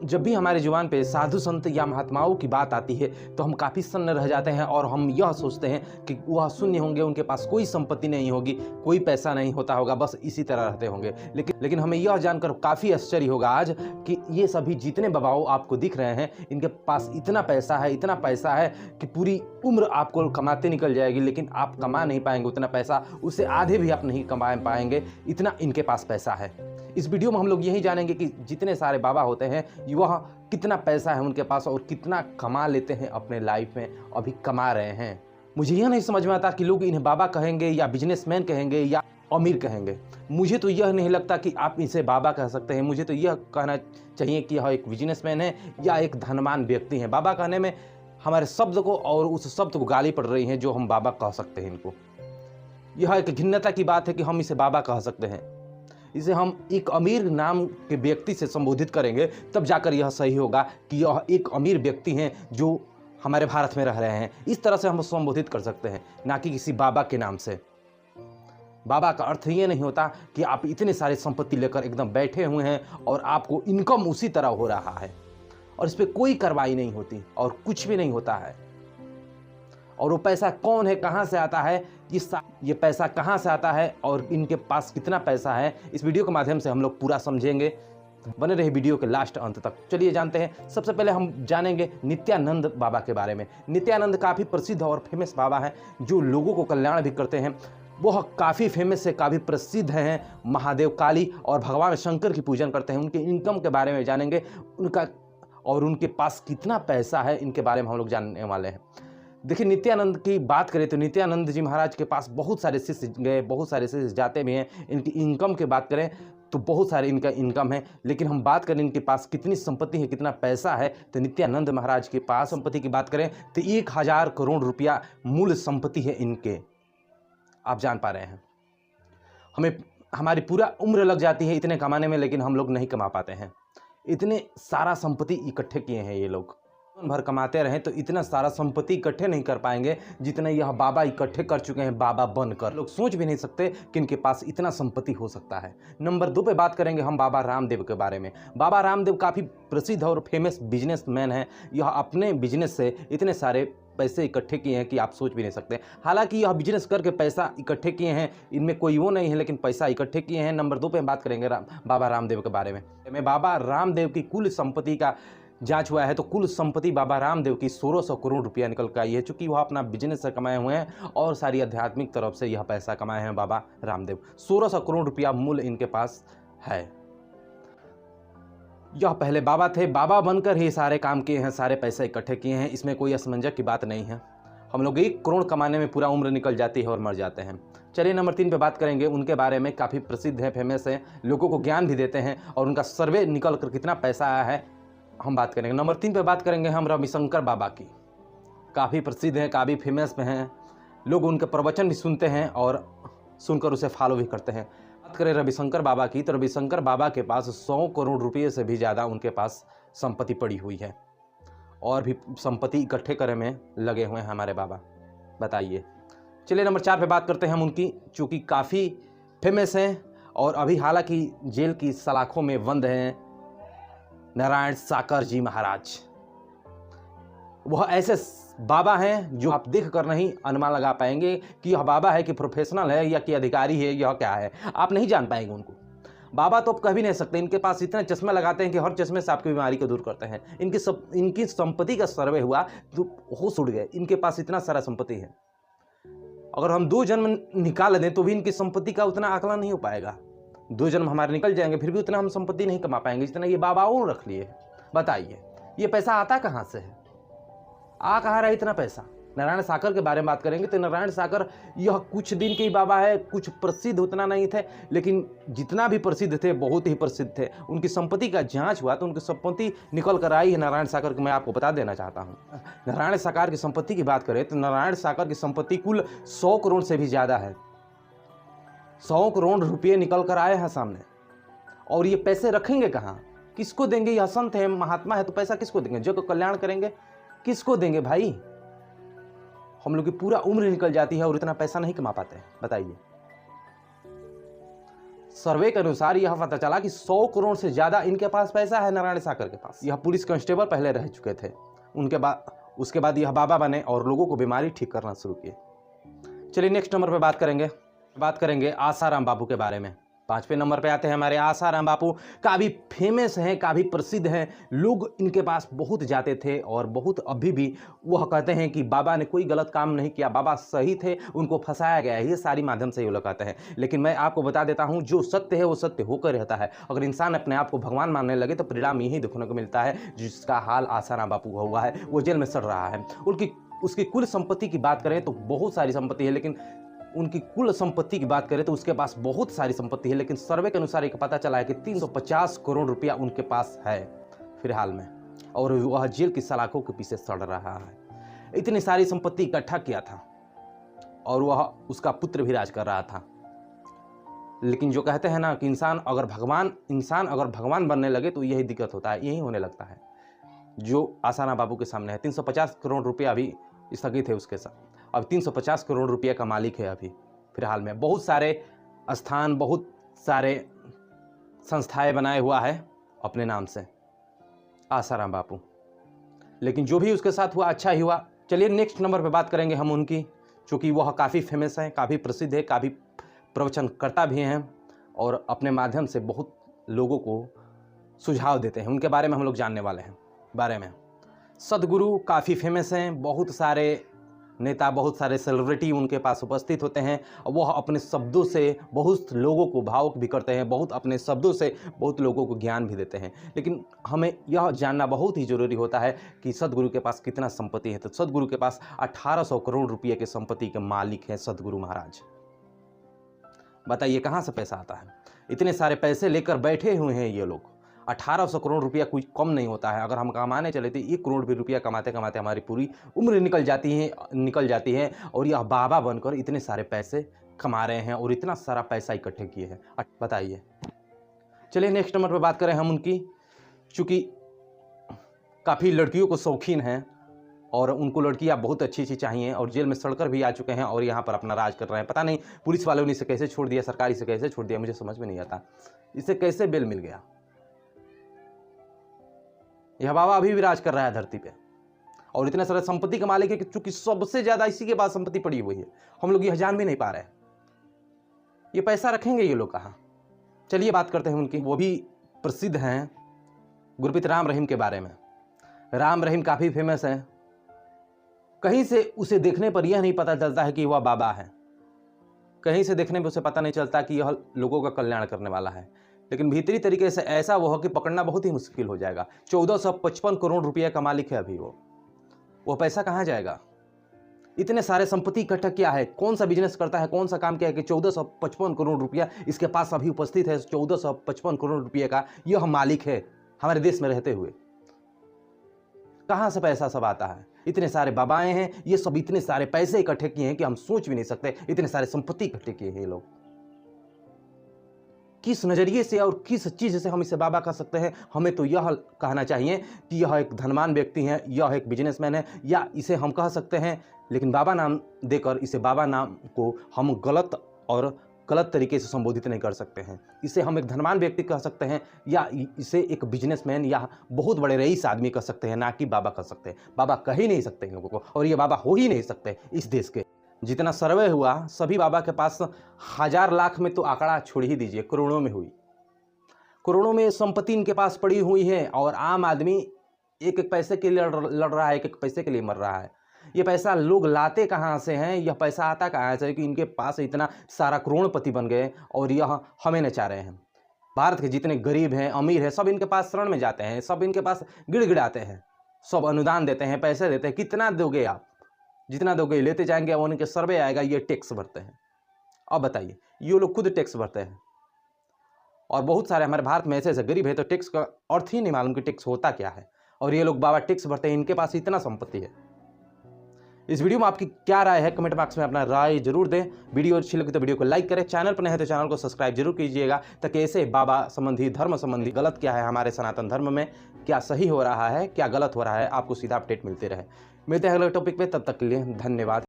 जब भी हमारे जुबान पे साधु संत या महात्माओं की बात आती है तो हम काफ़ी सन्न रह जाते हैं और हम यह सोचते हैं कि वह शून्य होंगे, उनके पास कोई संपत्ति नहीं होगी, कोई पैसा नहीं होता होगा, बस इसी तरह रहते होंगे। लेकिन हमें यह जानकर काफ़ी आश्चर्य होगा आज कि ये सभी जितने बाबाओं आपको दिख रहे हैं, इनके पास इतना पैसा है कि पूरी उम्र आपको कमाते निकल जाएगी, लेकिन आप कमा नहीं पाएंगे उतना पैसा, उससे आधे भी आप नहीं कमा पाएंगे, इतना इनके पास पैसा है। इस वीडियो में हम लोग यही जानेंगे कि जितने सारे बाबा होते हैं वह कितना पैसा है उनके पास और कितना कमा लेते हैं अपने लाइफ में, अभी कमा रहे हैं। मुझे यह नहीं समझ में आता कि लोग इन्हें बाबा कहेंगे या बिजनेसमैन कहेंगे या अमीर कहेंगे। मुझे तो यह नहीं लगता कि आप इसे बाबा कह सकते हैं। मुझे तो यह कहना चाहिए कि यह एक बिजनेसमैन है या एक धनवान व्यक्ति है। बाबा कहने में हमारे शब्द को और उस शब्द को गाली पड़ रही है जो हम बाबा कह सकते हैं। इनको यह एक घिन्नता की बात है कि हम इसे बाबा कह सकते हैं। इसे हम एक अमीर नाम के व्यक्ति से संबोधित करेंगे तब जाकर यह सही होगा कि यह एक अमीर व्यक्ति हैं जो हमारे भारत में रह रहे हैं। इस तरह से हम संबोधित कर सकते हैं, ना कि किसी बाबा के नाम से। बाबा का अर्थ ये नहीं होता कि आप इतने सारे संपत्ति लेकर एकदम बैठे हुए हैं और आपको इनकम उसी तरह हो रहा है और इस पर कोई कार्रवाई नहीं होती और कुछ भी नहीं होता है। और वो पैसा कौन है, कहाँ से आता है, ये पैसा कहाँ से आता है और इनके पास कितना पैसा है, इस वीडियो के माध्यम से हम लोग पूरा समझेंगे। बने रहे वीडियो के लास्ट अंत तक। चलिए जानते हैं। सबसे पहले हम जानेंगे नित्यानंद बाबा के बारे में। नित्यानंद काफ़ी प्रसिद्ध और फेमस बाबा हैं जो लोगों को कल्याण भी करते हैं। वह काफ़ी फेमस है, काफ़ी प्रसिद्ध हैं। महादेव, काली और भगवान शंकर की पूजन करते हैं। उनके इनकम के बारे में जानेंगे, उनका और उनके पास कितना पैसा है, इनके बारे में हम लोग जानने वाले हैं। देखिए, नित्यानंद की बात करें तो नित्यानंद जी महाराज के पास बहुत सारे शिष्य गए, बहुत सारे शिष्य जाते भी हैं। इनकी इनकम की बात करें तो बहुत सारे इनका इनकम है, लेकिन हम बात करें इनके पास कितनी संपत्ति है, कितना पैसा है, तो नित्यानंद महाराज के पास संपत्ति की बात करें तो 1000 करोड़ रुपया मूल संपत्ति है इनके। आप जान पा रहे हैं, हमें हमारी पूरा उम्र लग जाती है इतने कमाने में, लेकिन हम लोग नहीं कमा पाते हैं। इतने सारा संपत्ति इकट्ठे किए हैं ये लोग। भर कमाते रहें तो इतना सारा संपत्ति इकट्ठे नहीं कर पाएंगे जितना यह बाबा इकट्ठे कर चुके हैं। बाबा बनकर लोग सोच भी नहीं सकते कि इनके पास इतना संपत्ति हो सकता है। नंबर 2 पे बात करेंगे हम बाबा रामदेव के बारे में। बाबा रामदेव काफ़ी प्रसिद्ध और फेमस बिजनेसमैन हैं। यह अपने बिजनेस से इतने सारे पैसे इकट्ठे किए हैं कि आप सोच भी नहीं सकते। हालांकि यह बिजनेस करके पैसा इकट्ठे किए हैं, इनमें कोई वो नहीं है, लेकिन पैसा इकट्ठे किए हैं। नंबर 2 पे बात करेंगे बाबा रामदेव के बारे में। बाबा रामदेव की कुल संपत्ति का जांच हुआ है तो कुल संपत्ति बाबा रामदेव की 1600 करोड़ रुपया निकल कर आई है, चूंकि वह अपना बिजनेस से कमाए हुए हैं और सारी आध्यात्मिक तरफ से यह पैसा कमाए हैं बाबा रामदेव। 1600 करोड़ रुपया मूल्य इनके पास है। यह पहले बाबा थे, बाबा बनकर ही सारे काम किए हैं, सारे पैसे इकट्ठे किए हैं। इसमें कोई असमंजस की बात नहीं है। हम लोग 1 करोड़ कमाने में पूरा उम्र निकल जाती है और मर जाते हैं। चलिए नंबर 3 पे बात करेंगे। उनके बारे में काफ़ी प्रसिद्ध है, फेमस है, लोगों को ज्ञान भी देते हैं और उनका सर्वे निकल कर कितना पैसा आया है हम बात करेंगे। नंबर 3 पे बात करेंगे हम रविशंकर बाबा की। काफ़ी प्रसिद्ध हैं, काफ़ी फेमस में हैं, लोग उनके प्रवचन भी सुनते हैं और सुनकर उसे फॉलो भी करते हैं। बात करें रविशंकर बाबा की तो रविशंकर बाबा के पास 100 करोड़ रुपये से भी ज़्यादा उनके पास संपत्ति पड़ी हुई है और भी संपत्ति इकट्ठे करने में लगे हुए हैं हमारे बाबा। बताइए। चलिए नंबर 4 पे बात करते हैं हम उनकी, चूँकि काफ़ी फेमस हैं और अभी हालांकि जेल की सलाखों में बंद हैं। नारायण साकर जी महाराज, वह ऐसे बाबा हैं जो आप देख कर नहीं अनुमान लगा पाएंगे कि यह बाबा है कि प्रोफेशनल है या कि अधिकारी है, यह क्या है, आप नहीं जान पाएंगे उनको। बाबा तो आप कह भी नहीं सकते। इनके पास इतना चश्मा लगाते हैं कि हर चश्मे से आपकी बीमारी को दूर करते हैं। इनकी संपत्ति का सर्वे हुआ तो होश उड़ गए। इनके पास इतना सारा संपत्ति है, अगर हम 2 जन्म निकाल दें तो भी इनकी संपत्ति का उतना आकलन नहीं हो पाएगा। 2 जन्म हमारे निकल जाएंगे फिर भी उतना हम संपत्ति नहीं कमा पाएंगे जितना ये बाबाओं रख लिए। बताइए, ये पैसा आता कहाँ से है, आ कहाँ रहा है इतना पैसा। नारायण साकर के बारे में बात करेंगे तो नारायण साकर यह कुछ दिन के ही बाबा है, कुछ प्रसिद्ध उतना नहीं थे, लेकिन जितना भी प्रसिद्ध थे बहुत ही प्रसिद्ध थे। उनकी संपत्ति का जांच हुआ तो उनकी संपत्ति निकल कर आई है नारायण साकर की। मैं आपको बता देना चाहता हूँ, नारायण साकर की संपत्ति की बात करें तो नारायण साकर की संपत्ति कुल 100 करोड़ से भी ज़्यादा है। 100 करोड़ रुपये निकल कर आए हैं सामने। और ये पैसे रखेंगे कहाँ, किसको देंगे। यह संत है, महात्मा है, तो पैसा किसको देंगे, जो कल्याण करेंगे किसको देंगे भाई। हम लोग की पूरा उम्र निकल जाती है और इतना पैसा नहीं कमा पाते हैं। बताइए। सर्वे के अनुसार यह पता चला कि 100 करोड़ से ज़्यादा इनके पास पैसा है नारायण सागर के पास। यह पुलिस कांस्टेबल पहले रह चुके थे, उसके बाद यह बाबा बने और लोगों को बीमारी ठीक करना शुरू किए। चलिए नेक्स्ट नंबर पे बात करेंगे आसाराम बापू के बारे में। 5वें नंबर पे आते हैं हमारे आसाराम बापू। काफ़ी फेमस हैं, काफ़ी प्रसिद्ध हैं, लोग इनके पास बहुत जाते थे और बहुत अभी भी वह कहते हैं कि बाबा ने कोई गलत काम नहीं किया, बाबा सही थे, उनको फंसाया गया है। ये सारी माध्यम से ये लोग कहते हैं, लेकिन मैं आपको बता देता हूँ जो सत्य है वो सत्य होकर रहता है। अगर इंसान अपने आप को भगवान मानने लगे तो परिणाम यही देखने को मिलता है जिसका हाल आसाराम बापू का हुआ है। वो जेल में सड़ रहा है। उसकी कुल संपत्ति की बात करें तो बहुत सारी संपत्ति है, लेकिन उनकी कुल संपत्ति की बात करें तो उसके पास बहुत सारी संपत्ति है, लेकिन सर्वे के अनुसार एक पता चला है कि 350 करोड़ रुपया उनके पास है फिलहाल में, और वह जेल की सलाखों के पीछे सड़ रहा है। इतनी सारी संपत्ति इकट्ठा किया था और वह उसका पुत्र भी राज कर रहा था। लेकिन जो कहते हैं ना कि इंसान अगर भगवान बनने लगे तो यही दिक्कत होता है, यही होने लगता है जो आसाराम बापू के सामने है। 350 करोड़ रुपया अभी स्थगित है उसके साथ, अब 350 करोड़ रुपये का मालिक है अभी फिलहाल में। बहुत सारे स्थान, बहुत सारे संस्थाएं बनाए हुआ है अपने नाम से आसाराम बापू। लेकिन जो भी उसके साथ हुआ अच्छा ही हुआ। चलिए नेक्स्ट नंबर पे बात करेंगे हम उनकी, चूँकि वह काफ़ी फेमस हैं, काफ़ी प्रसिद्ध है, काफ़ी प्रवचनकर्ता भी हैं और अपने माध्यम से बहुत लोगों को सुझाव देते हैं। उनके बारे में हम लोग जानने वाले हैं। बारे में सदगुरु काफ़ी फेमस हैं, बहुत सारे नेता, बहुत सारे सेलिब्रिटी उनके पास उपस्थित होते हैं। वह अपने शब्दों से बहुत लोगों को भावुक भी करते हैं, अपने शब्दों से बहुत लोगों को ज्ञान भी देते हैं। लेकिन हमें यह जानना बहुत ही ज़रूरी होता है कि सदगुरु के पास कितना संपत्ति है। तो सदगुरु के पास 1800 करोड़ रुपये के संपत्ति के मालिक हैं सदगुरु महाराज। बताइए कहाँ से पैसा आता है? इतने सारे पैसे लेकर बैठे हुए हैं ये लोग। 1800 करोड़ रुपया कोई कम नहीं होता है। अगर हम कमाने चले तो 1 करोड़ भी रुपया कमाते कमाते हमारी पूरी उम्र निकल जाती है और यह बाबा बनकर इतने सारे पैसे कमा रहे हैं और इतना सारा पैसा इकट्ठे किए हैं। बताइए। चलिए नेक्स्ट नंबर पर बात करें हम उनकी, चूँकि काफ़ी लड़कियों को शौकीन हैं और उनको लड़कियां बहुत अच्छी चाहिए और जेल में सड़कर भी आ चुके हैं और यहाँ पर अपना राज कर रहे हैं। पता नहीं पुलिस वालों ने इसे कैसे छोड़ दिया, सरकार इसे कैसे छोड़ दिया, मुझे समझ में नहीं आता। इसे कैसे बेल मिल गया? यह बाबा अभी भी राज कर रहा है धरती पे और इतने सारे संपत्ति के मालिक है कि चूंकि सबसे ज्यादा इसी के पास संपत्ति पड़ी हुई है। हम लोग यह जान भी नहीं पा रहे हैं ये पैसा रखेंगे ये लोग कहाँ। चलिए बात करते हैं उनकी, वो भी प्रसिद्ध हैं गुरप्रीत राम रहीम के बारे में। राम रहीम काफ़ी फेमस है। कहीं से उसे देखने पर यह नहीं पता चलता है कि वह बाबा है, कहीं से देखने पर उसे पता नहीं चलता कि यह लोगों का कल्याण करने वाला है, लेकिन भीतरी तरीके से ऐसा वो हो कि पकड़ना बहुत ही मुश्किल हो जाएगा। 1455 करोड़ रुपये का मालिक है अभी वो पैसा कहाँ जाएगा? इतने सारे संपत्ति इकट्ठा किया है, कौन सा बिजनेस करता है, कौन सा काम किया है कि 1455 करोड़ रुपया इसके पास अभी उपस्थित है। 1455 करोड़ रुपये का यह मालिक है हमारे देश में रहते हुए। कहाँ से पैसा सब आता है? इतने सारे बाबाएं हैं, ये सब इतने सारे पैसे इकट्ठे किए हैं कि हम सोच भी नहीं सकते। इतने सारे संपत्ति इकट्ठे किए हैं ये लोग। किस नजरिए से और किस चीज से हम इसे बाबा कह सकते हैं? हमें तो यह कहना चाहिए कि यह एक धनवान व्यक्ति है, यह एक बिजनेसमैन है, या इसे हम कह सकते हैं, लेकिन बाबा नाम देकर इसे बाबा नाम को हम गलत तरीके से संबोधित नहीं कर सकते हैं। इसे हम एक धनवान व्यक्ति कह सकते हैं या इसे एक बिजनेसमैन या बहुत बड़े रईस आदमी कह सकते हैं, ना कि बाबा कह सकते हैं। बाबा कह ही नहीं सकते इन लोगों को और ये बाबा हो ही नहीं सकते इस देश के। जितना सर्वे हुआ सभी बाबा के पास 1000 लाख में तो आंकड़ा छोड़ ही दीजिए, करोड़ों में हुई। करोड़ों में संपत्ति इनके पास पड़ी हुई है और आम आदमी एक एक पैसे के लिए लड़ रहा है, एक एक पैसे के लिए मर रहा है। ये पैसा लोग लाते कहाँ से हैं? यह पैसा आता कहाँ से कि इनके पास इतना सारा करोड़पति बन गए और यह हमें नचा रहे हैं। भारत के जितने गरीब हैं, अमीर हैं, सब इनके पास शरण में जाते हैं, सब इनके पास गिड़गिड़ाते हैं, सब अनुदान देते हैं, पैसे देते हैं। कितना दोगे आप? जितना दोगे लेते जाएंगे और उनके सर्वे आएगा, ये टैक्स भरते हैं। अब बताइए, ये लोग खुद टैक्स भरते हैं और बहुत सारे हमारे भारत में ऐसे गरीब है तो टैक्स का अर्थ ही नहीं मालूम कि टैक्स होता क्या है, और ये लोग बाबा टैक्स भरते हैं। इनके पास इतना संपत्ति है। इस वीडियो में आपकी क्या राय है? कमेंट बॉक्स में अपना राय जरूर दें। वीडियो अच्छी लगी तो वीडियो को लाइक करें, चैनल पर नए हैं तो चैनल को सब्सक्राइब जरूर कीजिएगा, ताकि ऐसे बाबा संबंधी, धर्म संबंधी गलत क्या है हमारे सनातन धर्म में, क्या सही हो रहा है, क्या गलत हो रहा है, आपको सीधा अपडेट मिलते रहे। मिलते हैं अगले टॉपिक पे, तब तक के लिए धन्यवाद।